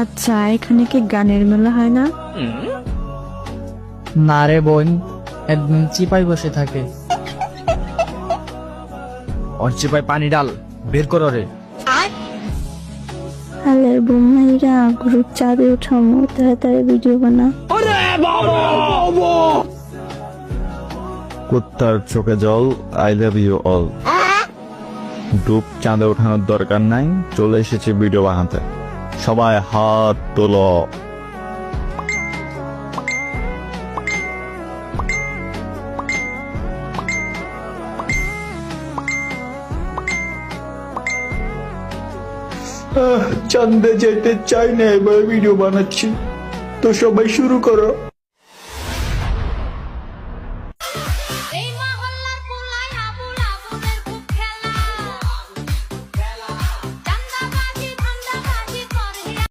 আচ্ছা, এখানে কি গানের মেলা হয় না? না রে বোন, একদম চিপাই বসে থাকে। ওর চিপায় পানি ডাল, বের করো রে। হালের বোমাইরা গ্রুপ চাঁদে উঠামো, তাড়াতাড়ি ভিডিও বানা। কুত্তার চোখে জল, আই লাভ ইউ অল। ডুব চাঁদে ওঠানোর দরকার নাই, চলে এসেছে ভিডিও বানাতে। সবাই হাত তোলো। চাঁদে যেতে চাই না, এবার ভিডিও বানাচ্ছি, তো সবাই শুরু করো।